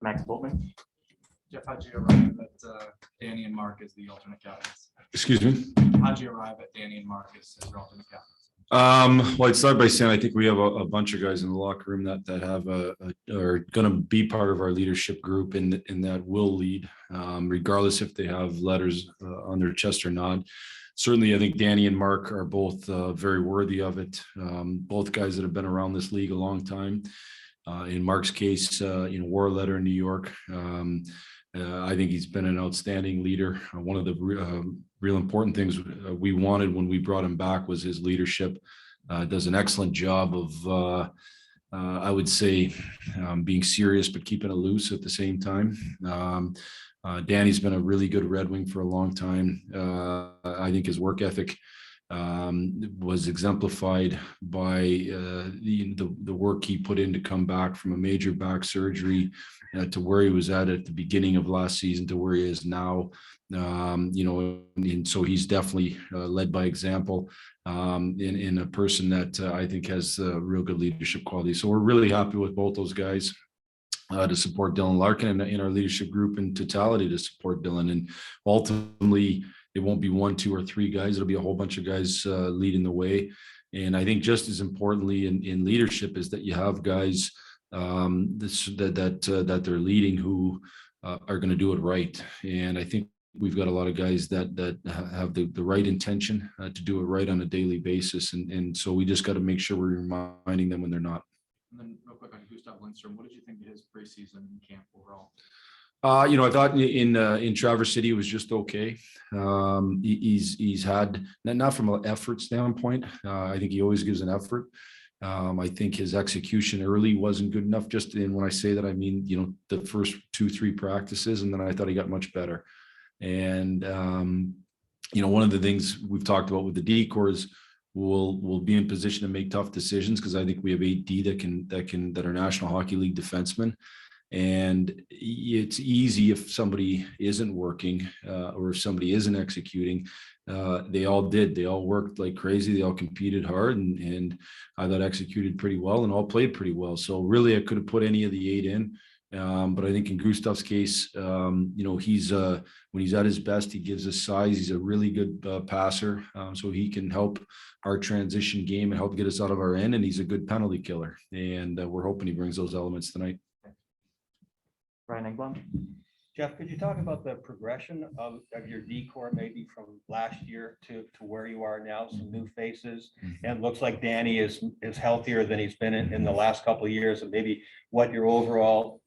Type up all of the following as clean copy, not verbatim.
Max Boltman. Jeff, how'd you arrive at Danny and Mark as the alternate captains? Excuse me. How'd you arrive at Danny and Mark as your alternate captains? Well, I'd start by saying I think we have a bunch of guys in the locker room that have are going to be part of our leadership group and that will lead, regardless if they have letters on their chest or not. Certainly, I think Danny and Mark are both very worthy of it. Both guys that have been around this league a long time. In Mark's case, wore a letter in New York. I think he's been an outstanding leader. One of the real important things we wanted when we brought him back was his leadership. Does an excellent job of, I would say, being serious but keeping it loose at the same time. Danny's been a really good Red Wing for a long time. I think his work ethic was exemplified by the work he put in to come back from a major back surgery to where he was at the beginning of last season to where he is now. And so he's definitely led by example in a person that I think has real good leadership quality. So we're really happy with both those guys. To support Dylan Larkin in our leadership group in totality to support Dylan. And ultimately, it won't be one, two, or three guys. It'll be a whole bunch of guys leading the way. And I think just as importantly in leadership is that you have guys that they're leading who are going to do it right. And I think we've got a lot of guys that have the right intention to do it right on a daily basis. And so we just got to make sure we're reminding them when they're not. And then real quick on Gustav Lindstrom, what did you think of his preseason camp overall? I thought in Traverse City it was just okay. He's had not from an effort standpoint. I think he always gives an effort. I think his execution early wasn't good enough. Just in when I say that, I mean the first 2-3 practices, and then I thought he got much better. And one of the things we've talked about with the decor is we'll be in position to make tough decisions because I think we have 8D that are National Hockey League defensemen. And it's easy if somebody isn't working or if somebody isn't executing. They all did. They all worked like crazy. They all competed hard and I thought executed pretty well and all played pretty well. So really I could have put any of the 8 in. But I think in Gustav's case, he's when he's at his best, he gives us size. He's a really good passer, so he can help our transition game and help get us out of our end. And he's a good penalty killer. And we're hoping he brings those elements tonight. Ryan Engblom. Jeff, could you talk about the progression of your decor maybe from last year to where you are now, some new faces? And it looks like Danny is healthier than he's been in the last couple of years, and maybe what their overall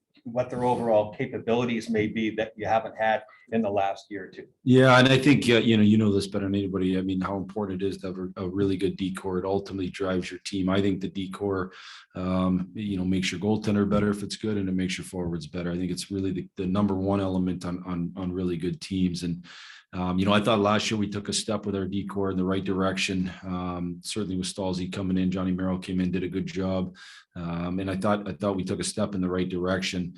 capabilities may be that you haven't had in the last year or two. Yeah, and I think you know this better than anybody. I mean, how important it is to have a really good decor. It ultimately drives your team. I think the decor, makes your goaltender better if it's good, and it makes your forwards better. I think it's really the number one element on really good teams. And I thought last year we took a step with our decor in the right direction. Certainly with Stalzy coming in, Johnny Merrill came in, did a good job. And I thought we took a step in the right direction.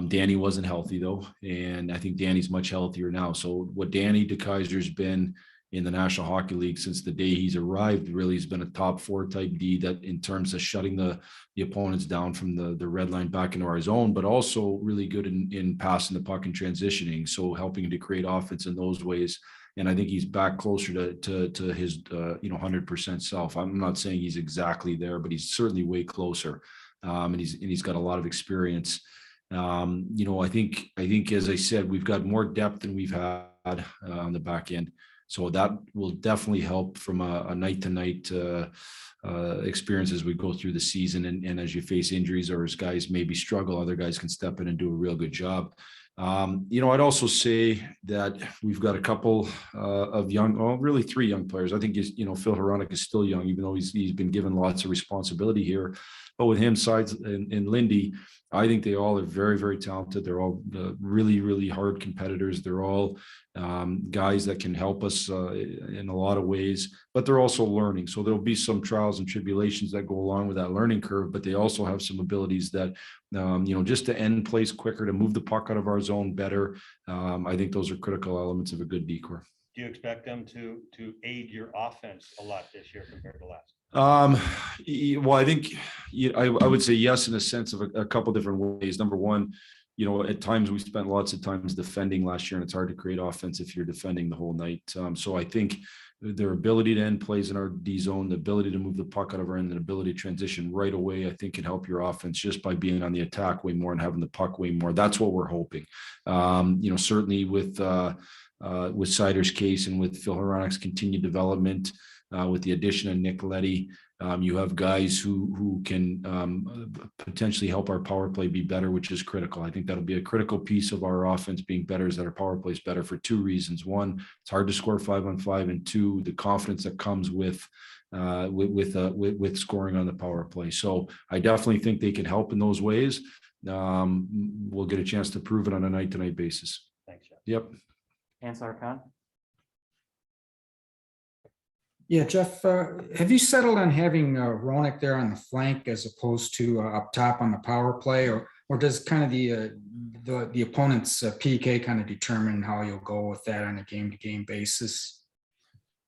Danny wasn't healthy though. And I think Danny's much healthier now. So what Danny DeKaiser's been in the National Hockey League since the day he's arrived really has been a top 4 type D that in terms of shutting the opponents down from the red line back into our zone, but also really good in passing the puck and transitioning. So helping to create offense in those ways. And I think he's back closer to his 100% self. I'm not saying he's exactly there, but he's certainly way closer. And he's got a lot of experience. I think as I said, we've got more depth than we've had on the back end. So that will definitely help from a night to night experience as we go through the season. And as you face injuries or as guys maybe struggle, other guys can step in and do a real good job. I'd also say that we've got a couple of really 3 young players. I think Phil Hronek is still young, even though he's been given lots of responsibility here. But with him, Sides and Lindy, I think they all are very, very talented. They're all really, really hard competitors. They're all guys that can help us in a lot of ways, but they're also learning. So there'll be some trials and tribulations that go along with that learning curve, but they also have some abilities that, just to end plays quicker, to move the puck out of our zone better. I think those are critical elements of a good decor. Do you expect them to aid your offense a lot this year compared to last? Well, I think I would say yes, in a sense of a couple different ways. Number one, at times we spent lots of times defending last year, and it's hard to create offense if you're defending the whole night. So I think their ability to end plays in our D zone, the ability to move the puck out of our end, and the ability to transition right away, I think can help your offense just by being on the attack way more and having the puck way more. That's what we're hoping. Certainly with Sider's case and with Phil Hronik's continued development, with the addition of Nick Leddy, you have guys who can potentially help our power play be better, which is critical. I think that'll be a critical piece of our offense being better, is that our power play is better for two reasons. One, it's hard to score 5-on-5, and two, the confidence that comes with scoring on the power play. So I definitely think they can help in those ways. We'll get a chance to prove it on a night-to-night basis. Thanks, Jeff. Yep. Ansar Khan. Yeah, Jeff, have you settled on having Hronik there on the flank as opposed to up top on the power play, or does kind of the opponent's PK kind of determine how you'll go with that on a game-to-game basis?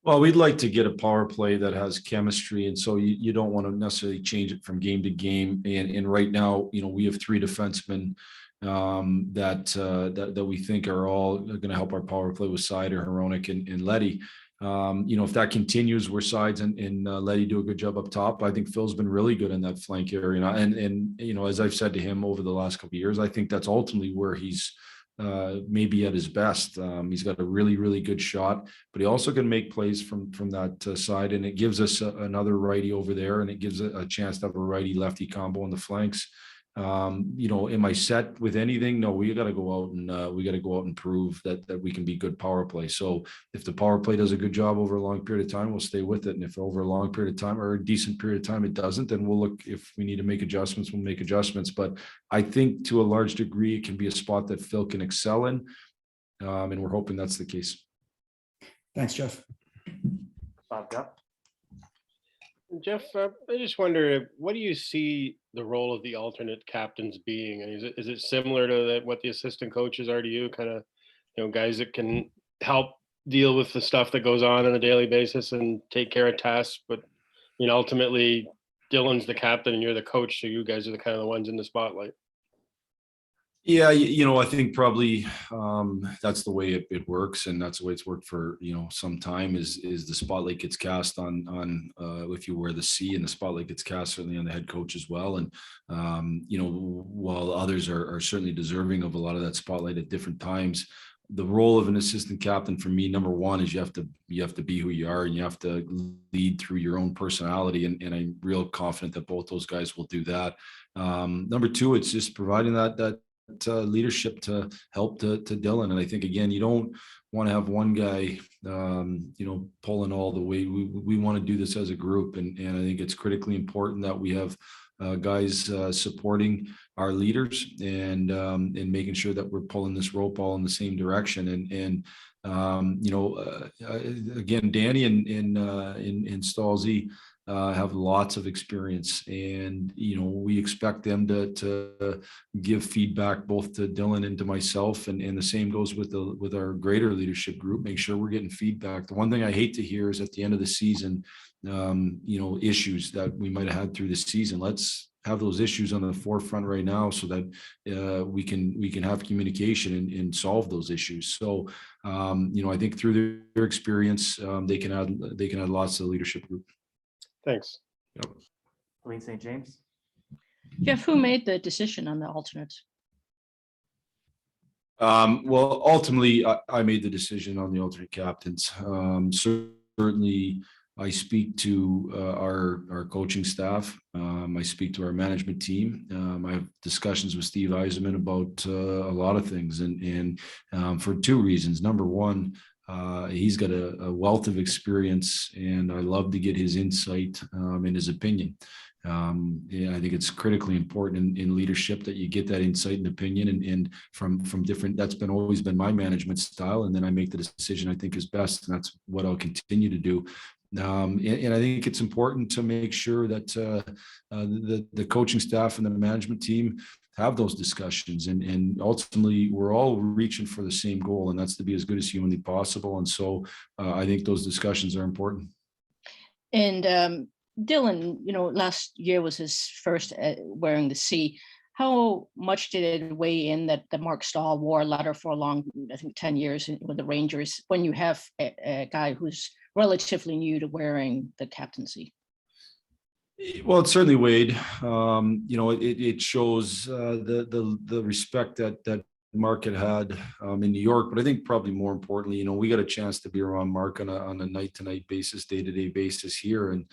Well, we'd like to get a power play that has chemistry, and so you don't want to necessarily change it from game to game. And right now, we have three defensemen that we think are all going to help our power play with Sider, Hronik, and Leddy. If that continues, where Sides and Leddy do a good job up top, I think Phil's been really good in that flank area. And as I've said to him over the last couple of years, I think that's ultimately where he's maybe at his best. He's got a really, really good shot, but he also can make plays from that side, and it gives us another righty over there, and it gives a chance to have a righty lefty combo on the flanks. Am I set with anything? No, we got to go out and prove that we can be good power play. So if the power play does a good job over a long period of time, we'll stay with it. And if over a long period of time or a decent period of time it doesn't, then we'll look. If we need to make adjustments, we'll make adjustments. But I think to a large degree, it can be a spot that Phil can excel in, and we're hoping that's the case. Thanks, Jeff. Bob Gup. Jeff, I just wonder, what do you see the role of the alternate captains being? And is it similar to what the assistant coaches are to you? Kind of, guys that can help deal with the stuff that goes on a daily basis and take care of tasks. But ultimately, Dylan's the captain and you're the coach, so you guys are the kind of the ones in the spotlight. Yeah, I think probably that's the way it works, and that's the way it's worked for some time. Is the spotlight gets cast on if you wear the C, and the spotlight gets cast certainly on the head coach as well. And while others are certainly deserving of a lot of that spotlight at different times, the role of an assistant captain for me, number one, is you have to be who you are, and you have to lead through your own personality. And I'm real confident that both those guys will do that. Number two, it's just providing that leadership to help to Dylan. And I think, again, you don't want to have one guy pulling all the weight. We want to do this as a group, and I think it's critically important that we have guys supporting our leaders and making sure that we're pulling this rope all in the same direction. And again, Danny and Stalzy have lots of experience, and we expect them to give feedback both to Dylan and to myself, and the same goes with our greater leadership group. Make sure we're getting feedback. The one thing I hate to hear is at the end of the season, issues that we might have had through the season. Let's have those issues on the forefront right now, so that we can have communication and solve those issues. So I think through their experience, they can add lots to the leadership group. Thanks. Yep. Colleen St. James. Jeff, who made the decision on the alternates? Well, ultimately, I made the decision on the alternate captains. Certainly, I speak to our coaching staff. I speak to our management team. I have discussions with Steve Yzerman about a lot of things, and for two reasons. Number one, he's got a wealth of experience, and I love to get his insight and his opinion. I think it's critically important in leadership that you get that insight and opinion, and from different. That's always been my management style, and then I make the decision I think is best, and that's what I'll continue to do. And I think it's important to make sure that the coaching staff and the management team have those discussions, and ultimately we're all reaching for the same goal, and that's to be as good as humanly possible. And so I think those discussions are important. And Dylan, last year was his first wearing the C. how much did it weigh in that the Mark Stahl wore a letter for a long, I think 10 years with the Rangers, when you have a guy who's relatively new to wearing the captaincy? Well, it certainly weighed. It shows the respect that Mark had in New York, but I think probably more importantly, we got a chance to be around Mark on a night-to-night basis, day-to-day basis here, and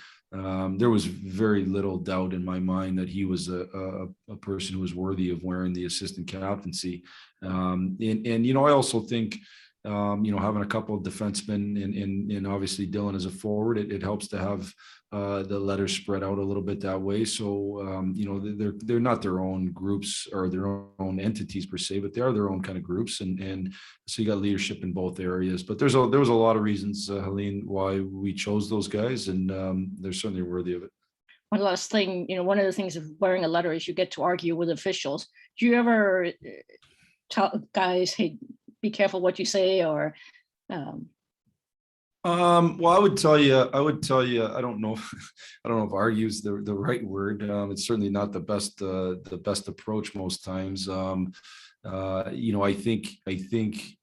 there was very little doubt in my mind that he was a person who was worthy of wearing the assistant captaincy. I also think having a couple of defensemen and obviously Dylan as a forward, it helps to have the letters spread out a little bit that way. So, they're not their own groups or their own entities per se, but they are their own kind of groups. And so you got leadership in both areas, but there was a lot of reasons, Helene, why we chose those guys, and they're certainly worthy of it. One last thing, one of the things of wearing a letter is you get to argue with officials. Do you ever tell guys, hey, be careful what you say, or well, I would tell you, I don't know if argue is the right word. It's certainly not the best approach most times. I think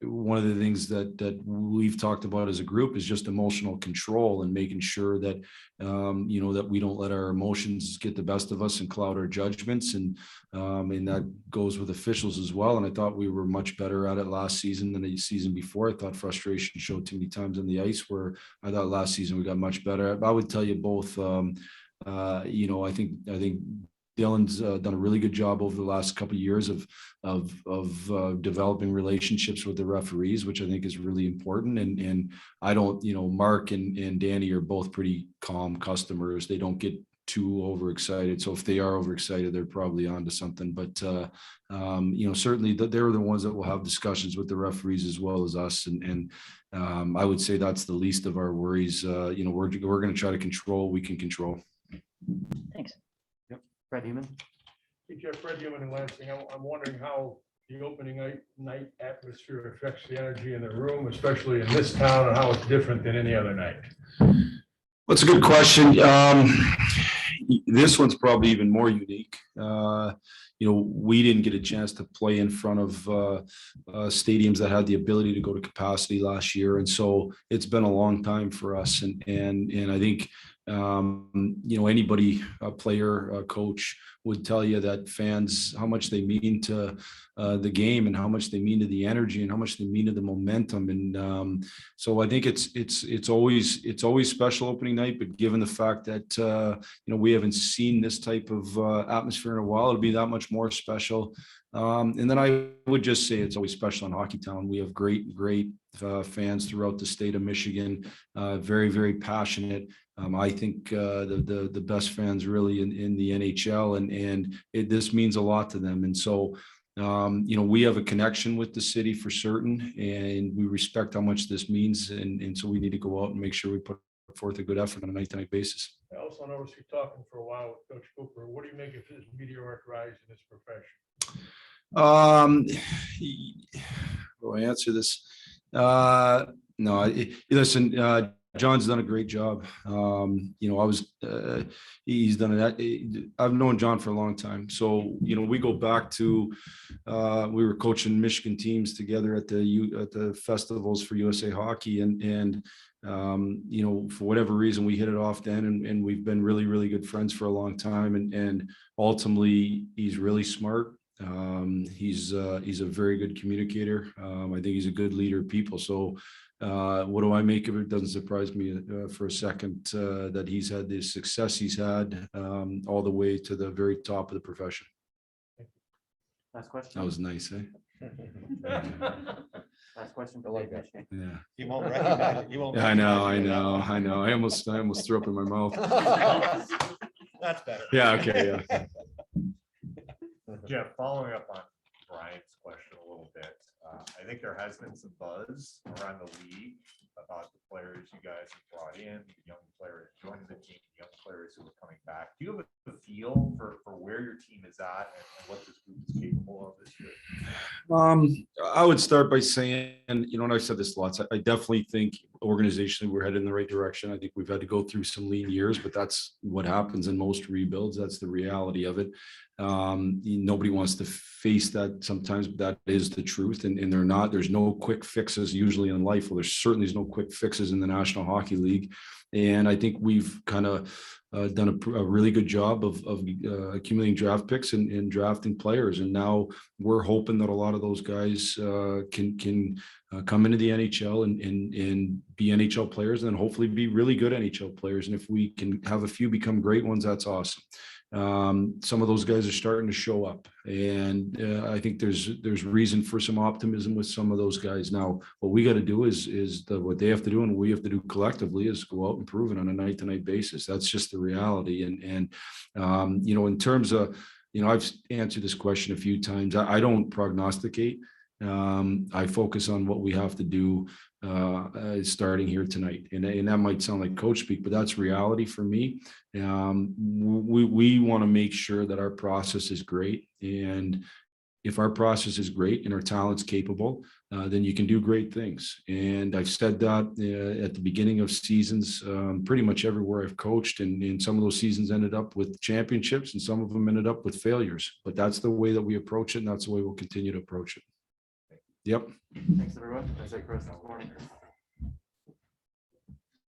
one of the things that we've talked about as a group is just emotional control and making sure that, that we don't let our emotions get the best of us and cloud our judgments. And that goes with officials as well. And I thought we were much better at it last season than the season before. I thought frustration showed too many times on the ice, where I thought last season we got much better. I would tell you both, I think Dylan's done a really good job over the last couple of years of developing relationships with the referees, which I think is really important. And I don't, Mark and Danny are both pretty calm customers. They don't get too overexcited. So if they are overexcited, they're probably onto something. But certainly they're the ones that will have discussions with the referees as well as us. And I would say that's the least of our worries. We're going to try to control what we can control. thanks. Fred Human. Hey, Jeff, Fred Human in Lansing. I'm wondering how the opening night atmosphere affects the energy in the room, especially in this town, and how it's different than any other night. That's a good question. This one's probably even more unique. We didn't get a chance to play in front of stadiums that had the ability to go to capacity last year, and so it's been a long time for us. And I think anybody, a player, a coach, would tell you that fans, how much they mean to the game, and how much they mean to the energy, and how much they mean to the momentum. And so I think it's always special opening night. But given the fact that we haven't seen this type of atmosphere in a while, it'll be that much more special. And then I would just say it's always special in Hockey Town. We have great fans throughout the state of Michigan, very, very passionate. I think the best fans really in the NHL, and this means a lot to them. And so, we have a connection with the city for certain, and we respect how much this means. And so we need to go out and make sure we put forth a good effort on a night-to-night basis. I also noticed you talking for a while with Coach Cooper. What do you make of his meteoric rise in his profession? Will I answer this? No, listen, John's done a great job. He's done it. I've known John for a long time. So, we go back to, we were coaching Michigan teams together at the festivals for USA Hockey. And for whatever reason, we hit it off then, and we've been really, really good friends for a long time. And ultimately, he's really smart. He's a very good communicator. I think he's a good leader of people. So what do I make of it? Doesn't surprise me for a second that he's had the success he's had all the way to the very top of the profession. Last question. That was nice, eh? Last question. I like that. Yeah. You won't recognize it. You won't. Yeah, I know. recognize it. I almost threw up in my mouth. That's better. Yeah. Okay. Yeah. Jeff, following up on Brian's question a little bit, I think there has been some buzz around the league about the players you guys have brought in, the young players joining the team, young players who are coming back. Do you have a feel for where your team is at and what this group is capable of this year? I would start by saying, and I've said this lots, I definitely think organizationally we're headed in the right direction. I think we've had to go through some lean years, but that's what happens in most rebuilds. That's the reality of it. Nobody wants to face that sometimes, but that is the truth. And there's no quick fixes usually in life. Well, there certainly is no quick fixes in the National Hockey League. And I think we've kind of done a really good job of accumulating draft picks and drafting players. And now we're hoping that a lot of those guys can come into the NHL and be NHL players, and then hopefully be really good NHL players. And if we can have a few become great ones, that's awesome. Some of those guys are starting to show up, and I think there's reason for some optimism with some of those guys. Now, what we got to do is what they have to do, and we have to do collectively, is go out and prove it on a night-to-night basis. That's just the reality. And in terms of, I've answered this question a few times. I don't prognosticate. I focus on what we have to do starting here tonight, and that might sound like coach speak, but that's reality for me. We want to make sure that our process is great, and if our process is great and our talent's capable, then you can do great things. And I've said that at the beginning of seasons, pretty much everywhere I've coached, and some of those seasons ended up with championships, and some of them ended up with failures. But that's the way that we approach it, and that's the way we'll continue to approach it. Yep. Thanks, everyone. That's it, Chris. This morning.